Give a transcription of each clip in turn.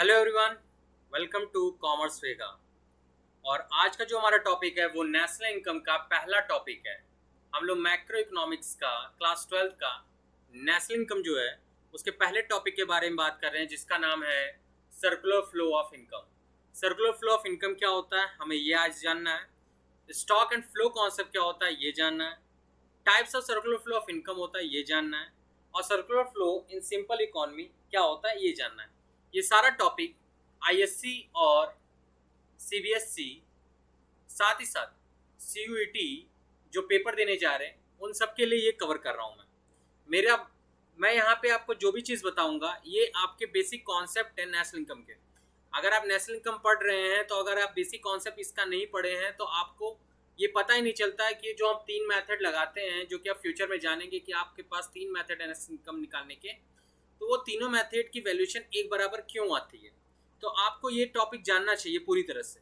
Hello everyone, welcome to commerce Vega. और आज का जो हमारा टॉपिक है वो नेशनल इनकम का पहला टॉपिक है। हम लोग मैक्रो इकोनॉमिक्स का क्लास 12 का नेशनल इनकम जो है उसके पहले टॉपिक के बारे में बात कर रहे हैं, जिसका नाम है circular flow of income. Circular flow of income क्या होता है हमें ये आज जानना है। स्टॉक एंड फ्लो कॉन्सेप्ट क्या होता है ये जानना है। Types of circular flow of income होता है ये जानना है। और circular flow in simple economy क्या होता है ये जानना है। ये सारा टॉपिक आईएससी और सीबीएसई, साथ ही साथ सीयूईटी जो पेपर देने जा रहे हैं उन सब के लिए ये कवर कर रहा हूँ मेरा मैं यहाँ पे आपको जो भी चीज़ बताऊंगा ये आपके बेसिक कॉन्सेप्ट है नेशनल इनकम के। अगर आप नेशनल इनकम पढ़ रहे हैं तो अगर आप बेसिक कॉन्सेप्ट इसका नहीं पढ़े हैं तो आपको ये पता ही नहीं चलता है कि जो हम तीन मेथड लगाते हैं, जो कि आप फ्यूचर में जानेंगे कि आपके पास तीन मेथड है नेशनल इनकम निकालने के, तो वो तीनों मेथड की वैल्यूएशन एक बराबर क्यों आती है। तो आपको ये टॉपिक जानना चाहिए पूरी तरह से।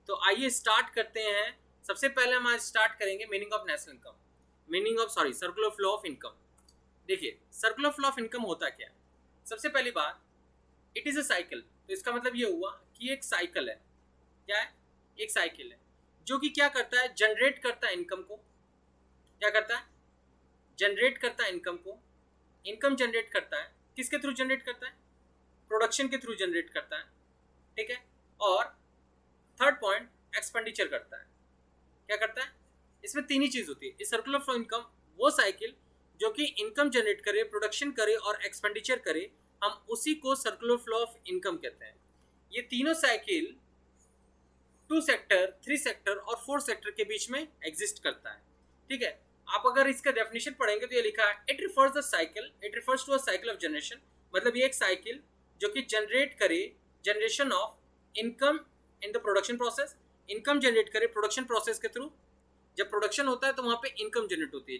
तो आइए स्टार्ट करते हैं। सबसे पहले हम आज स्टार्ट करेंगे meaning of national income, circular flow of income. देखिए सर्कुलर फ्लो ऑफ इनकम होता क्या है। सबसे पहली बात, इट इज़ अ साइकिल। तो इसका मतलब ये हुआ कि एक साइकिल है। क्या है? एक साइकिल है जो कि क्या करता है, जनरेट करता है इनकम को। क्या करता है? जनरेट करता है इनकम को। इनकम जनरेट करता है किसके थ्रू जनरेट करता है? प्रोडक्शन के थ्रू जनरेट करता है। ठीक है। और थर्ड पॉइंट, एक्सपेंडिचर करता है। क्या करता है? इसमें तीन ही चीज होती है। इस सर्कुलर फ्लो इनकम वो साइकिल जो कि इनकम जनरेट करे, प्रोडक्शन करे और एक्सपेंडिचर करे, हम उसी को सर्कुलर फ्लो ऑफ इनकम कहते हैं। ये तीनों साइकिल 2 सेक्टर, 3 सेक्टर और 4 सेक्टर के बीच में एग्जिस्ट करता है। ठीक है। आप अगर इसका डेफिनेशन पढ़ेंगे तो ये लिखा है, it refers to a cycle of generation. मतलब ये एक साइकिल जो कि जनरेट करे generation of income in the production process. Income generate करे प्रोडक्शन प्रोसेस के थ्रू। जब प्रोडक्शन होता है तो वहां पे इनकम जनरेट होती है।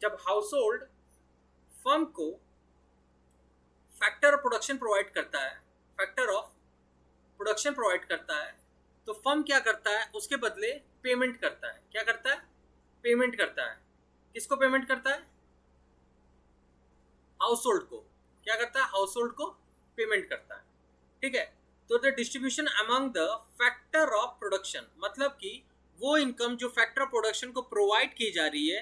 जब हाउस होल्ड फर्म को फैक्टर ऑफ प्रोडक्शन प्रोवाइड करता है, फैक्टर ऑफ प्रोडक्शन प्रोवाइड करता है, तो फर्म क्या करता है, उसके बदले पेमेंट करता है। क्या करता है? पेमेंट करता है। किसको पेमेंट करता है? हाउस होल्ड को। क्या करता है? हाउस होल्ड को पेमेंट करता है। ठीक है। तो the distribution among the factor of production, मतलब कि वो इनकम जो फैक्टर ऑफ प्रोडक्शन को प्रोवाइड की जा रही है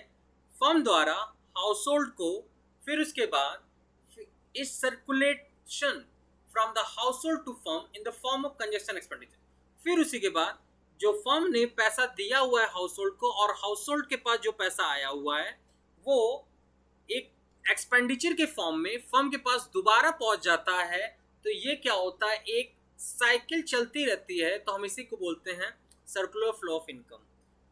फर्म द्वारा हाउस होल्ड को, फिर उसके बाद इस circulation from the household to firm in the form of consumption expenditure. फिर उसी के बाद जो फर्म ने पैसा दिया हुआ है हाउस होल्ड को और हाउस होल्ड के पास जो पैसा आया हुआ है वो एक एक्सपेंडिचर के फॉर्म में फर्म के पास दोबारा पहुंच जाता है। तो ये क्या होता है, एक साइकिल चलती रहती है। तो हम इसी को बोलते हैं सर्कुलर फ्लो ऑफ इनकम।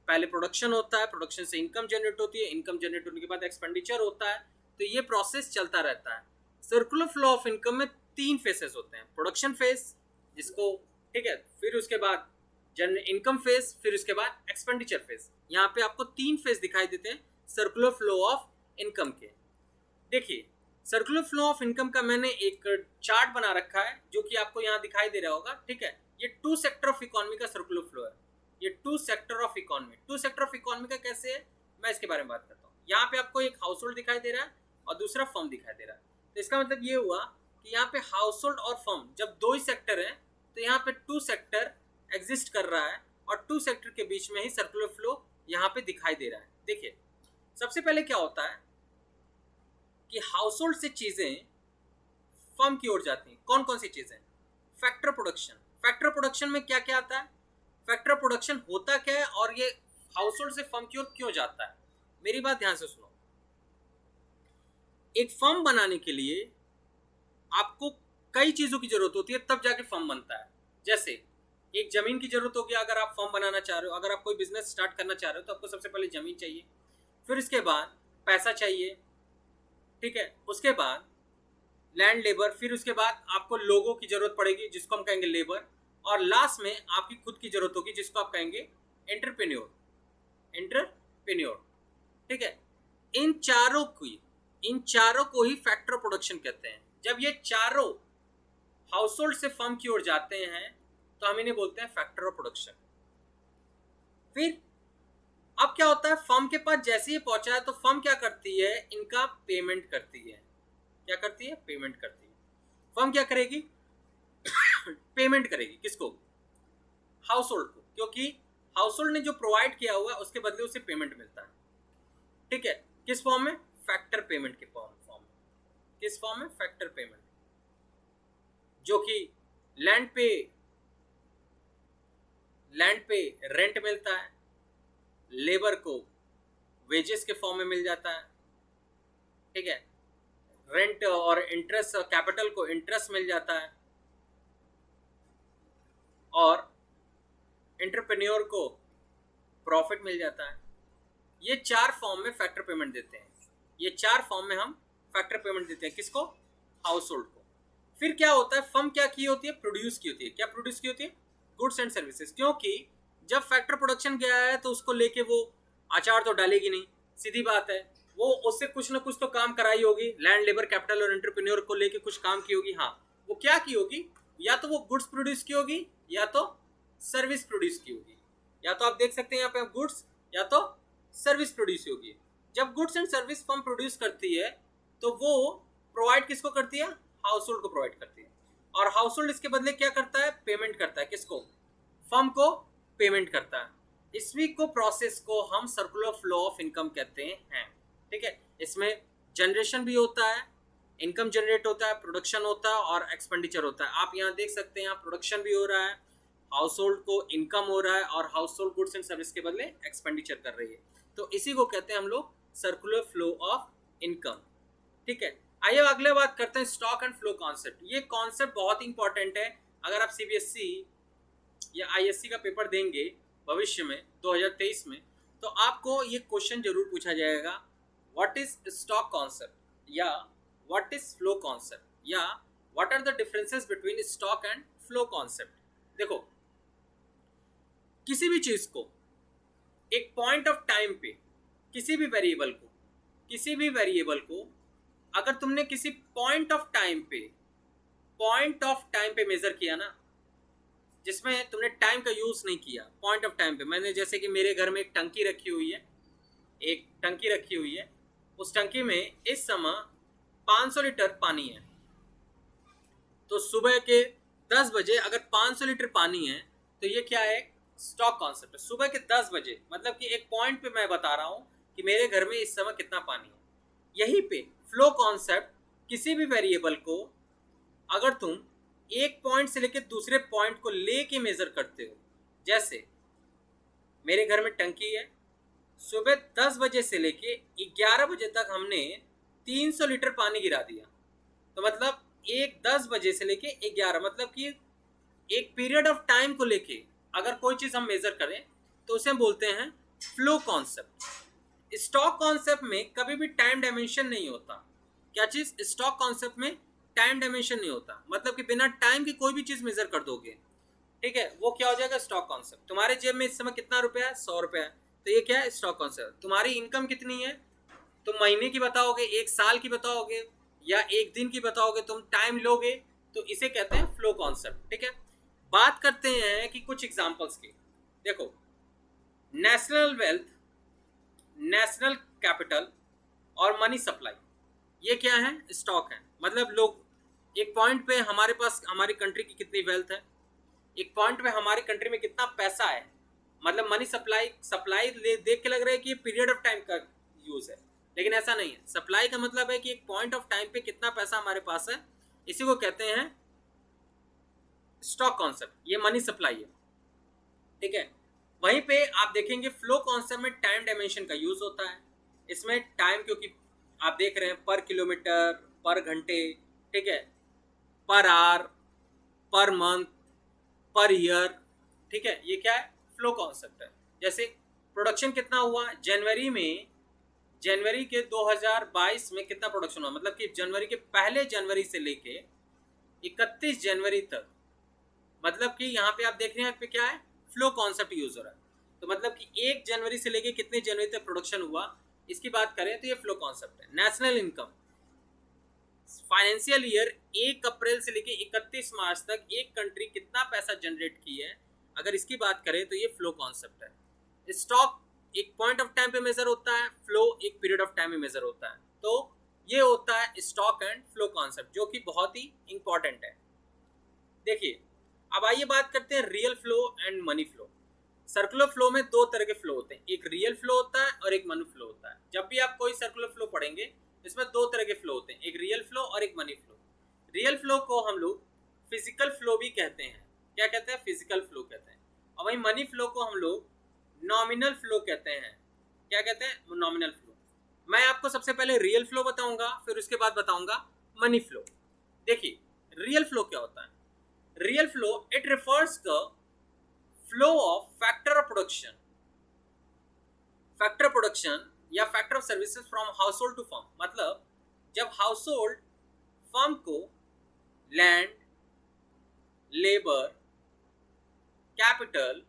पहले प्रोडक्शन होता है, प्रोडक्शन से इनकम जनरेट होती है, इनकम जनरेट होने के बाद एक्सपेंडिचर होता है। तो ये प्रोसेस चलता रहता है। सर्कुलर फ्लो ऑफ इनकम में 3 फेसेस होते हैं। प्रोडक्शन फेज जिसको, ठीक है, फिर उसके बाद इनकम फेज, फिर उसके बाद एक्सपेंडिचर फेज। यहाँ पे आपको 3 फेज दिखाई देते हैं सर्कुलर फ्लो ऑफ इनकम के। देखिए सर्कुलर फ्लो ऑफ इनकम का मैंने एक चार्ट बना रखा है जो कि आपको यहाँ दिखाई दे रहा होगा। ठीक है। ये 2 सेक्टर ऑफ इकोनॉमी का सर्कुलर फ्लो है। ये 2 sector of economy, 2 sector of economy का कैसे है मैं इसके बारे में बात करता हूँ। यहाँ पे आपको एक हाउस होल्ड दिखाई दे रहा है और दूसरा फर्म दिखाई दे रहा है। तो इसका मतलब ये हुआ कि यहाँ पे हाउस होल्ड और फर्म जब 2 ही सेक्टर है तो यहाँ पे 2 सेक्टर एग्जिस्ट कर रहा है और 2 सेक्टर के बीच में ही सर्कुलर फ्लो यहाँ पे दिखाई दे रहा है। देखिए सबसे पहले क्या होता है कि हाउस होल्ड से चीजें फर्म की ओर जाती हैं। कौन कौन सी चीजें? Factor production. फैक्टर प्रोडक्शन में क्या क्या आता है, फैक्टर प्रोडक्शन होता क्या है और ये हाउस होल्ड से फर्म की ओर क्यों जाता है। मेरी बात ध्यान से सुनो। एक फर्म बनाने के लिए आपको कई चीजों की जरूरत होती है, तब जाके फर्म बनता है। जैसे एक जमीन की जरूरत होगी अगर आप फर्म बनाना चाह रहे हो, अगर आप कोई बिजनेस स्टार्ट करना चाह रहे हो तो आपको सबसे पहले जमीन चाहिए, फिर इसके बाद पैसा चाहिए। ठीक है। उसके बाद लैंड, लेबर, फिर उसके बाद आपको लोगों की जरूरत पड़ेगी जिसको हम कहेंगे लेबर, और लास्ट में आपकी खुद की जरूरत होगी जिसको आप कहेंगे एंटरप्रेन्योर। एंटरप्रेन्योर। ठीक है। इन चारों को ही फैक्टर प्रोडक्शन कहते हैं। जब ये चारों हाउस होल्ड से फर्म की ओर जाते हैं तो हम इन्हें बोलते हैं फैक्टर ऑफ प्रोडक्शन। फिर अब क्या होता है, फर्म के पास जैसे ही पहुंचा है तो फर्म क्या करती है, इनका पेमेंट करती है। क्या करती है? पेमेंट करती है। फर्म क्या करेगी? पेमेंट करेगी किसको? हाउस होल्ड को, क्योंकि हाउस होल्ड ने जो प्रोवाइड किया हुआ है उसके बदले उसे पेमेंट मिलता है। ठीक है, किस फॉर्म में? फैक्टर पेमेंट के फॉर्म में। किस फॉर्म में? फैक्टर पेमेंट, जो कि लैंड पे रेंट मिलता है, लेबर को वेजेस के फॉर्म में मिल जाता है। ठीक है, रेंट और इंटरेस्ट, कैपिटल को इंटरेस्ट मिल जाता है, और एंटरप्रेन्योर को प्रॉफिट मिल जाता है। ये 4 फॉर्म में फैक्टर पेमेंट देते हैं। ये 4 फॉर्म में हम फैक्टर पेमेंट देते हैं किसको? हाउस होल्ड को। फिर क्या होता है? फर्म क्या की होती है? प्रोड्यूस की होती है। क्या प्रोड्यूस की होती है? Goods and services. क्योंकि जब फैक्टर प्रोडक्शन गया है तो उसको लेके वो अचार तो डालेगी नहीं, सीधी बात है। वो उससे कुछ ना कुछ तो काम कराई होगी, लैंड, लेबर, कैपिटल और एंटरप्रेन्योर को लेके कुछ काम की होगी। हाँ, वो क्या की होगी? या तो वो गुड्स प्रोड्यूस की होगी, या तो सर्विस प्रोड्यूस की होगी। या तो आप देख सकते हैं यहाँ पे गुड्स, या तो सर्विस प्रोड्यूस होगी। जब goods and service firm produce करती है तो वो प्रोवाइड किसको करती है? हाउस होल्ड को प्रोवाइड करती है। और हाउस होल्ड इसके बदले क्या करता है? पेमेंट करता है। किसको? फर्म को पेमेंट करता है। इसी को प्रोसेस को हम सर्कुलर फ्लो ऑफ इनकम कहते हैं। ठीक है, इसमें जनरेशन भी होता है, इनकम जनरेट होता है, प्रोडक्शन होता है और एक्सपेंडिचर होता है। आप यहाँ देख सकते हैं, यहाँ प्रोडक्शन भी हो रहा है, हाउस होल्ड को इनकम हो रहा है, और house hold goods and service के बदले एक्सपेंडिचर कर रही है। तो इसी को कहते हैं हम लोग सर्कुलर फ्लो ऑफ इनकम। ठीक है, आइए अगले बात करते हैं स्टॉक एंड फ्लो कॉन्सेप्ट। ये कॉन्सेप्ट बहुत इंपॉर्टेंट है। अगर आप सीबीएसई या आईएससी का पेपर देंगे भविष्य में 2023 में, तो आपको ये क्वेश्चन जरूर पूछा जाएगा, व्हाट इज स्टॉक कॉन्सेप्ट, या व्हाट इज फ्लो कॉन्सेप्ट, या what are the differences between stock and flow concept. देखो, किसी भी चीज को एक पॉइंट ऑफ टाइम पे, किसी भी वेरिएबल को अगर तुमने किसी पॉइंट ऑफ टाइम पे मेजर किया ना, जिसमें तुमने टाइम का यूज नहीं किया, पॉइंट ऑफ टाइम पे, मैंने जैसे कि मेरे घर में एक टंकी रखी हुई है, उस टंकी में इस समय 500 लीटर पानी है। तो सुबह के 10 बजे अगर 500 लीटर पानी है तो ये क्या है? स्टॉक कॉन्सेप्ट है। सुबह के 10 बजे, मतलब कि एक पॉइंट पे मैं बता रहा हूं कि मेरे घर में इस समय कितना पानी है। यहीं पे फ्लो कॉन्सेप्ट, किसी भी वेरिएबल को अगर तुम एक पॉइंट से लेकर दूसरे पॉइंट को लेके मेजर करते हो, जैसे मेरे घर में टंकी है, सुबह 10 बजे से लेके 11 बजे तक हमने 300 लीटर पानी गिरा दिया। तो मतलब 10 बजे से लेके 11, मतलब कि एक पीरियड ऑफ टाइम को लेके अगर कोई चीज हम मेजर करें तो उसे हम बोलते हैं फ्लो कॉन्सेप्ट। स्टॉक कॉन्सेप्ट में कभी भी टाइम डायमेंशन नहीं होता। क्या चीज? स्टॉक कॉन्सेप्ट में टाइम डायमेंशन नहीं होता, मतलब कि बिना टाइम की कोई भी चीज मेजर कर दोगे, ठीक है, वो क्या हो जाएगा? Stock concept. तुम्हारे जेब में इस समय कितना रुपया है? 100 रुपया है, तो ये क्या है? Stock concept. तुम्हारी इनकम कितनी है? तुम महीने की बताओगे, एक साल की बताओगे, या एक दिन की बताओगे, तुम टाइम लोगे, तो इसे कहते हैं फ्लो कॉन्सेप्ट। ठीक है, बात करते हैं कि कुछ एग्जांपल्स की। देखो, नेशनल वेल्थ, नेशनल कैपिटल और मनी सप्लाई, ये क्या है? स्टॉक है। मतलब लोग एक पॉइंट पे हमारे पास हमारी कंट्री की कितनी वेल्थ है, एक पॉइंट पे हमारी कंट्री में कितना पैसा है, मतलब मनी सप्लाई देख के लग रहा है कि ये पीरियड ऑफ टाइम का यूज है, लेकिन ऐसा नहीं है। सप्लाई का मतलब है कि एक पॉइंट ऑफ टाइम पे कितना पैसा हमारे पास है, इसी को कहते हैं स्टॉक कॉन्सेप्ट। ये मनी सप्लाई है। ठीक है, वहीं पे आप देखेंगे फ्लो कॉन्सेप्ट में टाइम डायमेंशन का यूज होता है। इसमें टाइम, क्योंकि आप देख रहे हैं पर किलोमीटर, पर घंटे, ठीक है, per hour, per month, per year, ठीक है, ये क्या है? फ्लो कॉन्सेप्ट है। जैसे प्रोडक्शन कितना हुआ जनवरी के 2022 में कितना प्रोडक्शन हुआ, मतलब कि जनवरी के पहले जनवरी से लेके 31 जनवरी तक, मतलब कि यहाँ पे आप देख रहे हैं पे क्या है? फ्लो कॉन्सेप्ट यूज हो रहा है। तो मतलब कि 1 जनवरी से लेके कितने जनवरी तक प्रोडक्शन हुआ, इसकी बात करें तो ये फ्लो कॉन्सेप्ट है। नेशनल इनकम, फाइनेंशियल ईयर 1 अप्रैल से लेके 31 मार्च तक एक कंट्री कितना पैसा जनरेट की है, अगर इसकी बात करें तो ये फ्लो कॉन्सेप्ट है। स्टॉक एक पॉइंट ऑफ टाइम पे मेजर होता है, फ्लो एक पीरियड ऑफ टाइम में मेजर होता है। तो ये होता है स्टॉक एंड फ्लो कॉन्सेप्ट, जो कि बहुत ही इंपॉर्टेंट है। देखिए, अब आइए बात करते हैं real flow and money flow. Circular flow में दो तरह के फ्लो होते हैं, एक रियल फ्लो होता है और एक मनी फ्लो होता है। जब भी आप कोई सर्कुलर फ्लो पढ़ेंगे, इसमें दो तरह के फ्लो होते हैं, एक रियल फ्लो और एक मनी फ्लो। रियल फ्लो को हम लोग फिजिकल फ्लो भी कहते हैं। क्या कहते हैं? फिजिकल फ्लो कहते हैं। और वहीं मनी फ्लो को हम लोग नॉमिनल फ्लो कहते हैं। क्या कहते हैं? Nominal flow. मैं आपको सबसे पहले रियल फ्लो बताऊंगा, फिर उसके बाद बताऊंगा मनी फ्लो। देखिए, रियल फ्लो क्या होता है? Real flow it refers the flow of factor of production, factor production या factor of services from household to firm. मतलब जब हाउस होल्ड फर्म को लैंड, लेबर, कैपिटल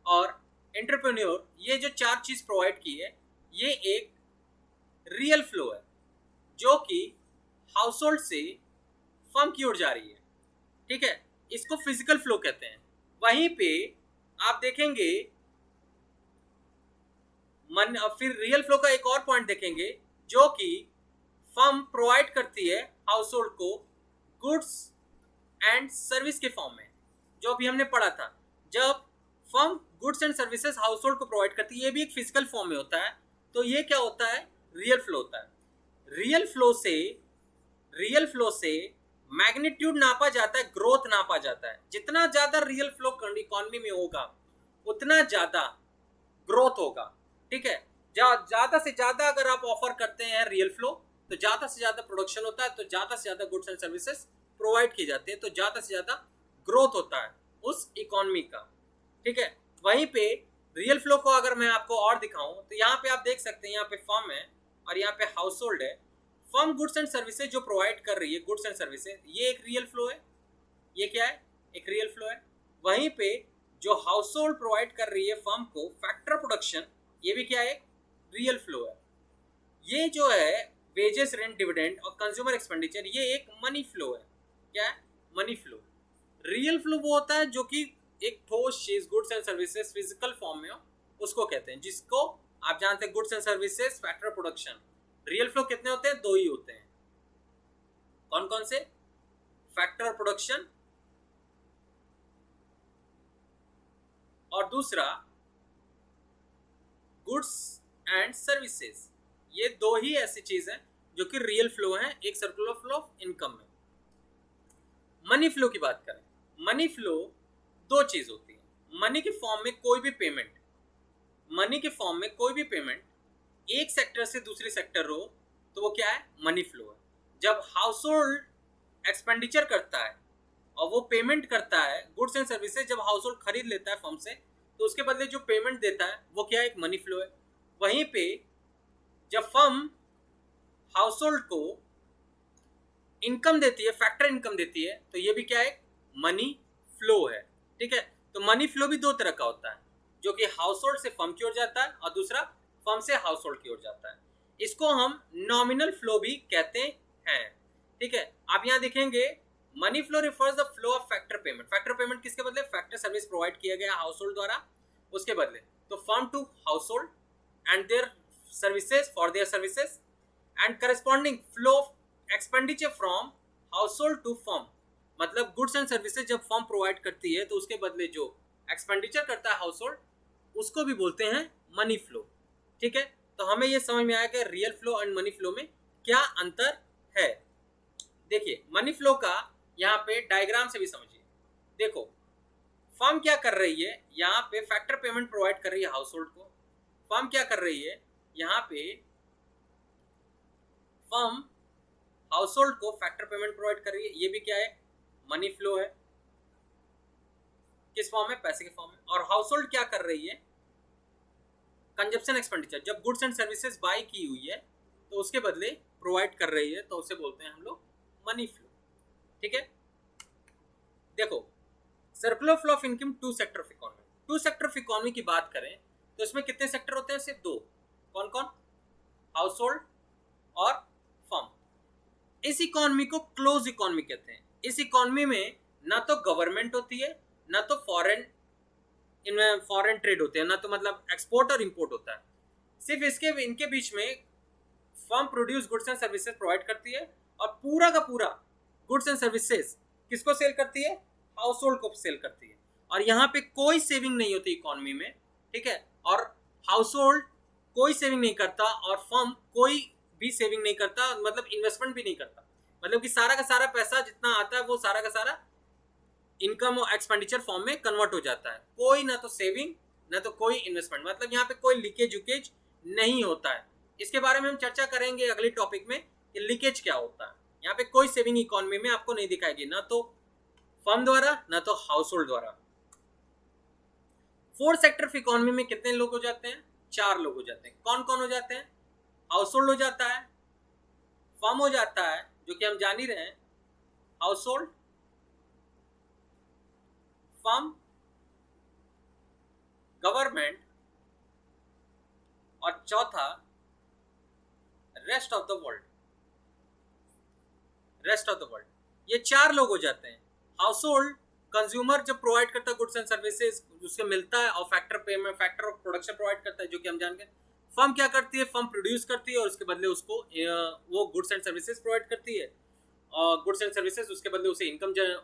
और एंटरप्रेन्योर, ये जो चार चीज प्रोवाइड की है, ये एक रियल फ्लो है जो कि हाउस होल्ड से फर्म की ओर जा रही है। ठीक है, इसको फिजिकल फ्लो कहते हैं। वहीं पे आप देखेंगे फिर रियल फ्लो का एक और पॉइंट देखेंगे, जो कि फर्म प्रोवाइड करती है हाउस होल्ड को गुड्स एंड सर्विस के फॉर्म में, जो अभी हमने पढ़ा था। जब firm goods and services house hold को प्रोवाइड करती है, ये भी एक फिजिकल फॉर्म में होता है। तो ये क्या होता है? रियल फ्लो होता है। रियल फ्लो से मैग्नीट्यूड नापा जाता है, ग्रोथ नापा जाता है। जितना ज्यादा रियल फ्लो इकोनॉमी में होगा, उतना ज्यादा ग्रोथ होगा। ठीक है, ज्यादा से ज्यादा अगर आप ऑफर करते हैं रियल फ्लो, तो ज्यादा से ज्यादा प्रोडक्शन होता है, तो ज्यादा से ज्यादा गुड्स एंड सर्विसेज प्रोवाइड की जाती है, तो ज्यादा से ज्यादा ग्रोथ होता है उस इकोनॉमी का। ठीक है, वहीं पे रियल फ्लो को अगर मैं आपको और दिखाऊं, तो यहाँ पे आप देख सकते हैं, यहाँ पे फर्म है और यहाँ पे हाउस होल्ड है। फर्म गुड्स एंड सर्विसेज जो प्रोवाइड कर रही है, गुड्स एंड सर्विसेज, ये एक रियल फ्लो है। ये क्या है? एक रियल फ्लो है। वहीं पे जो हाउस होल्ड प्रोवाइड कर रही है फर्म को फैक्टर प्रोडक्शन, ये भी क्या है? रियल फ्लो है। ये जो है वेजेस, रेंट, डिविडेंड और कंज्यूमर एक्सपेंडिचर, ये एक मनी फ्लो है। क्या है? Money flow. रियल फ्लो वो होता है जो कि एक ठोस चीज, goods and services physical form में हो, उसको कहते हैं, जिसको आप जानते हैं goods and services, factor production. Real flow कितने होते हैं? दो ही होते हैं। कौन कौन से? फैक्टर प्रोडक्शन और दूसरा गुड्स एंड सर्विसेज। ये दो ही ऐसी चीज हैं जो कि रियल फ्लो हैं एक सर्कुलर फ्लो ऑफ इनकम में। मनी फ्लो की बात करें, मनी फ्लो दो चीज होती है। मनी के फॉर्म में कोई भी पेमेंट, मनी के फॉर्म में कोई भी पेमेंट एक सेक्टर से दूसरे सेक्टर हो, तो वो क्या है? मनी फ्लो है। जब हाउस होल्ड एक्सपेंडिचर करता है और वो पेमेंट करता है गुड्स एंड सर्विसेज, जब हाउस होल्ड खरीद लेता है फर्म से, तो उसके बदले जो पेमेंट देता है वो क्या है? एक मनी फ्लो है। वहीं पे जब फर्म हाउस होल्ड को इनकम देती है, फैक्टर इनकम देती है, तो ये भी क्या है? मनी फ्लो है। ठीक है, तो मनी फ्लो भी दो तरह का होता है, जो कि हाउस होल्ड से फर्म की ओर जाता है और दूसरा फर्म से हाउस होल्ड की ओर जाता है। इसको हम नॉमिनल फ्लो भी कहते हैं। ठीक है, आप यहाँ देखेंगे money flow refers the flow of factor payment. Factor payment किसके बदले? फैक्टर सर्विस प्रोवाइड किया गया हाउस होल्ड द्वारा, उसके बदले। तो firm to household and their services for their services and corresponding flow of expenditure from household to firm. मतलब goods and services जब फर्म प्रोवाइड करती है, तो उसके बदले जो एक्सपेंडिचर करता है हाउस होल्ड, उसको भी बोलते हैं मनी फ्लो। ठीक है, तो हमें ये समझ में आया कि real flow and money flow में क्या अंतर है। देखिए, मनी फ्लो का यहाँ पे डायग्राम से भी समझिए। देखो, फर्म क्या कर रही है? यहाँ पे फैक्टर पेमेंट प्रोवाइड कर रही है हाउस होल्ड को। फर्म क्या कर रही है? यहाँ पे फर्म हाउस होल्ड को फैक्टर पेमेंट प्रोवाइड कर रही है। ये भी क्या है? मनी फ्लो है। किस फॉर्म में? पैसे के फॉर्म में। और हाउस होल्ड क्या कर रही है? कंजप्शन एक्सपेंडिचर, जब गुड्स एंड सर्विसेज बाय की हुई है, तो उसके बदले प्रोवाइड कर रही है, तो उसे बोलते हैं हम लोग मनी फ्लो। ठीक है, देखो, circular flow of income two sector of economy. Two sector of economy की बात करें तो इसमें कितने सेक्टर होते हैं? सिर्फ दो। कौन कौन? हाउस होल्ड और फर्म। इस इकोनॉमी को क्लोज इकोनॉमी कहते हैं। इस इकोनॉमी में ना तो गवर्नमेंट होती है, ना तो फॉरेन ट्रेड होते हैं, ना तो मतलब एक्सपोर्ट और इंपोर्ट होता है। सिर्फ इनके बीच में firm produce goods and services provide करती है और पूरा का पूरा गुड्स एंड सर्विसेज किसको सेल करती है? हाउस होल्ड को सेल करती है। और यहाँ पे कोई सेविंग नहीं होती इकोनॉमी में, ठीक है, और हाउस होल्ड कोई सेविंग नहीं करता और फर्म कोई भी सेविंग नहीं करता, मतलब इन्वेस्टमेंट भी नहीं करता। मतलब कि सारा का सारा पैसा जितना आता है वो सारा का सारा इनकम और एक्सपेंडिचर फॉर्म में कन्वर्ट हो जाता है। कोई ना तो सेविंग ना तो कोई इन्वेस्टमेंट, मतलब यहाँ पे कोई लीकेज उकेज नहीं होता है। इसके बारे में हम चर्चा करेंगे अगले टॉपिक में कि लीकेज क्या होता है। यहाँ पे कोई सेविंग इकोनॉमी में आपको नहीं दिखाएगी, ना तो फर्म द्वारा ना तो हाउस होल्ड द्वारा। फोर्थ सेक्टर ऑफ इकोनॉमी में कितने लोग हो जाते हैं? 4 लोग हो जाते हैं। कौन कौन हो जाते हैं? हाउस होल्ड हो जाता है, फर्म हो जाता है जो कि हम जान ही रहे हैं, हाउस होल्ड, फर्म, गवर्नमेंट और चौथा rest of the world. Rest of the world, ये 4 लोग हो जाते हैं। हाउस होल्ड कंज्यूमर जब प्रोवाइड करता है गुड्स एंड सर्विसेज उससे मिलता है और factor payment, factor of production provide करता है जो कि हम जानते हैं। फर्म क्या करती है? फर्म प्रोड्यूस करती है और उसके बदले उसको वो गुड्स एंड सर्विसेज प्रोवाइड करती है और गुड्स एंड सर्विसेज उसके बदले उसे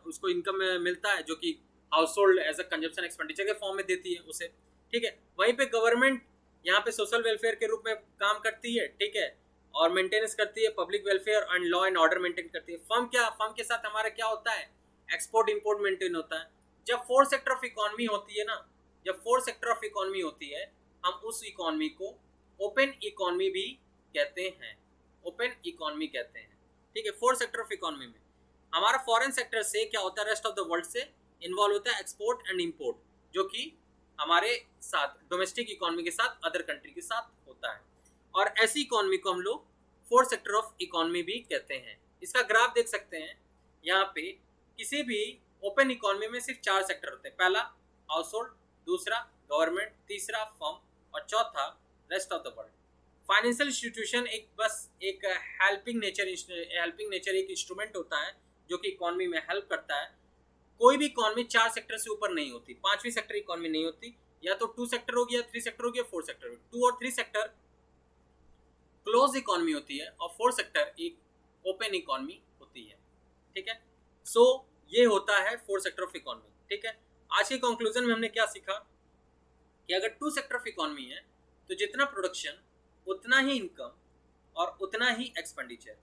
उसको इनकम मिलता है जो कि household as a consumption expenditure के फॉर्म में देती है उसे, ठीक है। वहीं पे गवर्नमेंट यहाँ पे सोशल वेलफेयर के रूप में काम करती है, ठीक है, और मेंटेनेंस करती है, public welfare and law and order maintain करती है। फर्म के साथ हमारा क्या होता है? एक्सपोर्ट इंपोर्ट मेंटेन होता है। जब फोर्थ सेक्टर ऑफ इकोनॉमी होती है ना, जब फोर्थ सेक्टर ऑफ इकोनॉमी होती है, हम उस इकोनॉमी को ओपन इकोनॉमी भी कहते हैं, ओपन इकोनॉमी कहते हैं, ठीक है। फोर्थ सेक्टर ऑफ इकोनॉमी में हमारा फॉरेन सेक्टर से क्या होता है? रेस्ट ऑफ द वर्ल्ड से इन्वॉल्व होता है एक्सपोर्ट एंड इंपोर्ट, जो कि हमारे साथ डोमेस्टिक इकोनॉमी के साथ अदर कंट्री के साथ होता है। और ऐसी इकोनॉमी को हम लोग फोर्थ सेक्टर ऑफ इकोनॉमी भी कहते हैं। इसका ग्राफ देख सकते हैं यहाँ पे। किसी भी ओपन इकोनॉमी में सिर्फ 4 सेक्टर होते हैं। पहला हाउस होल्ड, दूसरा गवर्नमेंट, तीसरा फर्म और चौथा rest of the world. Financial institution एक हेल्पिंग नेचर एक इंस्ट्रूमेंट होता है जो कि इकोनॉमी में हेल्प करता है। कोई भी इकोनॉमी 4 सेक्टर से ऊपर नहीं होती, 5वीं सेक्टर इकोनॉमी नहीं होती। या तो 2 सेक्टर हो गया, 3 सेक्टर हो गया, 4 सेक्टर। 2 और 3 सेक्टर क्लोज इकोनॉमी होती है और 4 सेक्टर एक ओपन इकोनॉमी होती है, ठीक है। सो ये होता है 4 सेक्टर ऑफ इकोनॉमी, ठीक है। आज के कंक्लूजन में हमने क्या सीखा कि अगर 2 सेक्टर ऑफ इकोनॉमी है तो जितना प्रोडक्शन उतना ही इनकम और उतना ही एक्सपेंडिचर।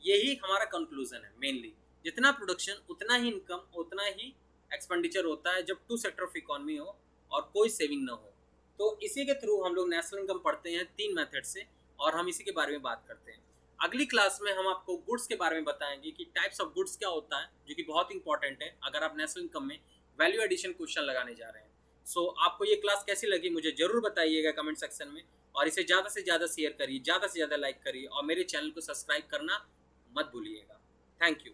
यही हमारा कंक्लूजन है मेनली। जितना प्रोडक्शन उतना ही इनकम उतना ही एक्सपेंडिचर होता है जब 2 सेक्टर ऑफ इकोनॉमी हो और कोई सेविंग ना हो। तो इसी के थ्रू हम लोग नेशनल इनकम पढ़ते हैं 3 मेथड से और हम इसी के बारे में बात करते हैं। अगली क्लास में हम आपको गुड्स के बारे में बताएंगे कि टाइप्स ऑफ गुड्स क्या होता है, जो कि बहुत इंपॉर्टेंट है अगर आप नेशनल इनकम में वैल्यू एडिशन क्वेश्चन लगाने जा रहे हैं। सो आपको ये क्लास कैसी लगी मुझे जरूर बताइएगा कमेंट सेक्शन में, और इसे ज़्यादा से ज़्यादा शेयर करिए, ज़्यादा से ज़्यादा लाइक करिए और मेरे चैनल को सब्सक्राइब करना मत भूलिएगा। Thank you.